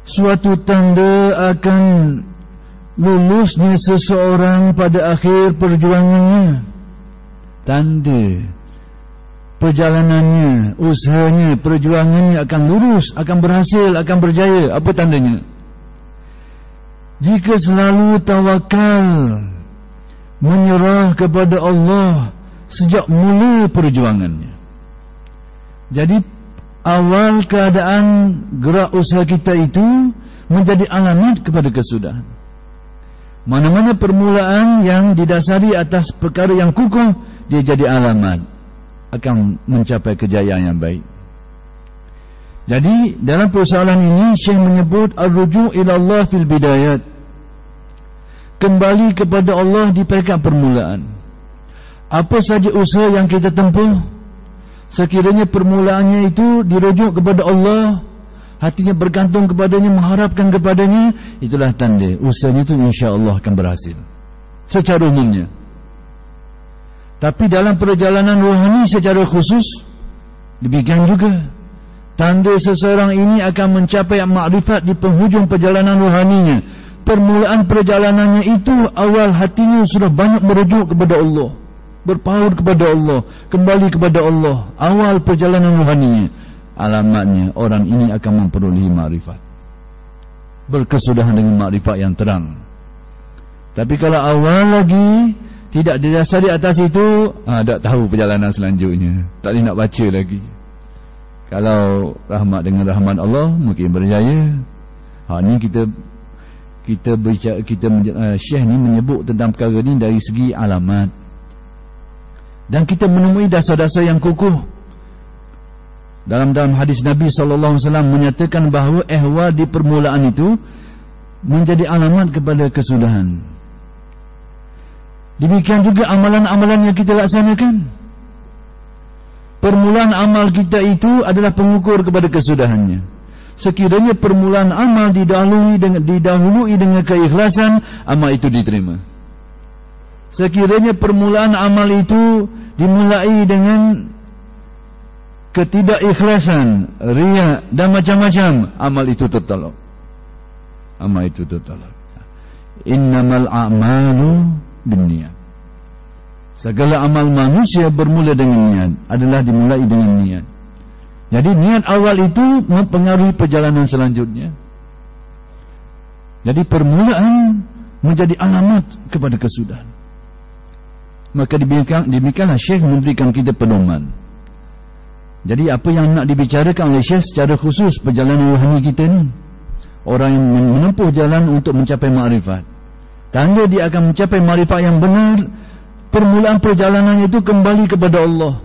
suatu tanda akan lulusnya seseorang pada akhir perjuangannya. Tanda perjalanannya, usahanya, perjuangannya akan lurus, akan berhasil, akan berjaya. Apa tandanya? Jika selalu tawakal, menyerah kepada Allah sejak mula perjuangannya. Jadi awal keadaan gerak usaha kita itu menjadi alamat kepada kesudahan. Mana-mana permulaan yang didasari atas perkara yang kukuh, dia jadi alamat akan mencapai kejayaan yang baik. Jadi dalam persoalan ini Syekh menyebut ar-ruju' ila Allah fil bidayat, kembali kepada Allah di peringkat permulaan. Apa saja usaha yang kita tempuh, sekiranya permulaannya itu dirujuk kepada Allah, hatinya bergantung kepadanya, mengharapkan kepadanya, itulah tanda usahanya itu insya-Allah akan berhasil secara umumnya. Tapi dalam perjalanan rohani secara khusus, demikian juga tanda seseorang ini akan mencapai makrifat di penghujung perjalanan rohaninya. Permulaan perjalanannya itu awal hatinya sudah banyak merujuk kepada Allah, berpaut kepada Allah, kembali kepada Allah. Awal perjalanan rohaninya, alamatnya orang ini akan memperolehi makrifat, berkesudahan dengan makrifat yang terang. Tapi kalau awal lagi tidak didasari atas itu, tak tahu perjalanan selanjutnya, tak boleh nak baca lagi. Kalau rahmat dengan rahmat Allah mungkin berjaya. Ni Syekh ni menyebut tentang perkara ni dari segi alamat. Dan kita menemui dasar-dasar yang kukuh. Dalam hadis Nabi SAW menyatakan bahawa ehwal di permulaan itu menjadi alamat kepada kesudahan. Demikian juga amalan-amalan yang kita laksanakan. Permulaan amal kita itu adalah pengukur kepada kesudahannya. Sekiranya permulaan amal didahului dengan keikhlasan, amal itu diterima. Sekiranya permulaan amal itu dimulai dengan ketidakikhlasan, riya dan macam-macam, amal itu tertolak. Amal itu tertolak. Innamal a'malu binniyat. Segala amal manusia bermula dengan niat, adalah dimulai dengan niat. Jadi niat awal itu mempengaruhi perjalanan selanjutnya. Jadi permulaan menjadi alamat kepada kesudahan. Maka demikianlah Syekh memberikan kita pedoman. Jadi apa yang nak dibicarakan oleh Syekh secara khusus perjalanan rohani kita ni, orang yang menempuh jalan untuk mencapai makrifat, tanda dia akan mencapai makrifat yang benar, permulaan perjalanannya itu kembali kepada Allah.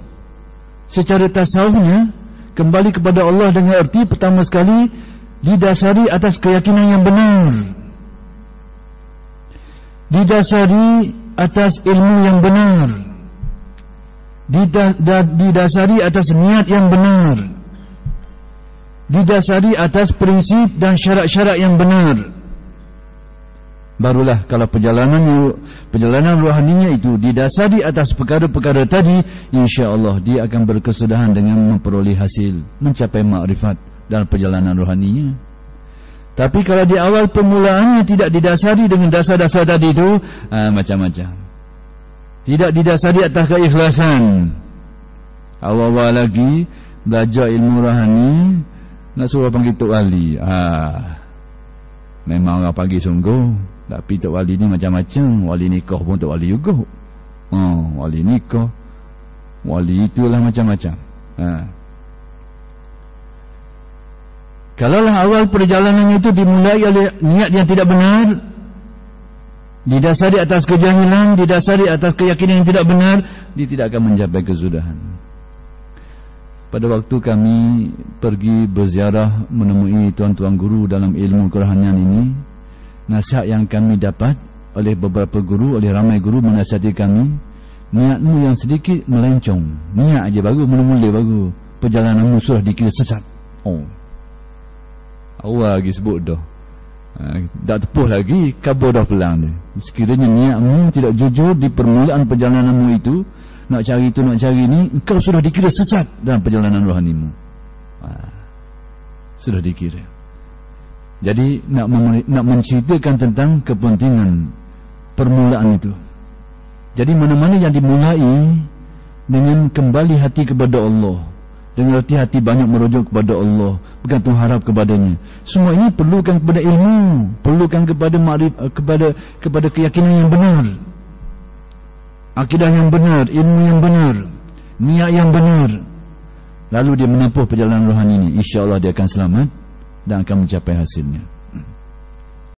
Secara tasawufnya, kembali kepada Allah dengan erti pertama sekali didasari atas keyakinan yang benar, didasari atas ilmu yang benar, didasari atas niat yang benar, didasari atas prinsip dan syarat-syarat yang benar. Barulah kalau perjalanan rohaninya itu didasari atas perkara-perkara tadi, insya-Allah dia akan berkesudahan dengan memperoleh hasil, mencapai makrifat dalam perjalanan rohaninya. Tapi kalau di awal permulaannya tidak didasari dengan dasar-dasar tadi itu, macam-macam. Tidak didasari atas keikhlasan. Awal-awal lagi belajar ilmu rohani, nak suruh panggil Tok Wali. Memang orang panggil sungguh. Tapi Tok Wali ni macam-macam. Wali nikah pun Tok Wali juga. Wali nikah, wali itulah macam-macam. Kalaulah awal perjalanan itu dimulai oleh niat yang tidak benar, didasari atas kejahilan, didasari atas keyakinan yang tidak benar, dia tidak akan mencapai kesudahan. Pada waktu kami pergi berziarah menemui tuan-tuan guru dalam ilmu kerohanian ini, nasihat yang kami dapat oleh beberapa guru, oleh ramai guru menasihati kami, niatmu yang sedikit melencong, niat aja bagus, mula-mula bagus, perjalananmu sudah dikira sesat. Awal lagi sebut dah, dah tepuh lagi, kabur dah pelang dia. Sekiranya niatmu tidak jujur di permulaan perjalananmu itu, nak cari itu, nak cari ini, engkau sudah dikira sesat dalam perjalanan rohanimu. Sudah dikira. Jadi nak menceritakan tentang kepentingan permulaan itu. Jadi mana-mana yang dimulai dengan kembali hati kepada Allah, dengan hati banyak merujuk kepada Allah, bergantung harap kepadanya, semua ini perlukan kepada ilmu, perlukan kepada kepada keyakinan yang benar, akidah yang benar, ilmu yang benar, niat yang benar. Lalu dia menempuh perjalanan rohani ini, insya-Allah dia akan selamat dan akan mencapai hasilnya.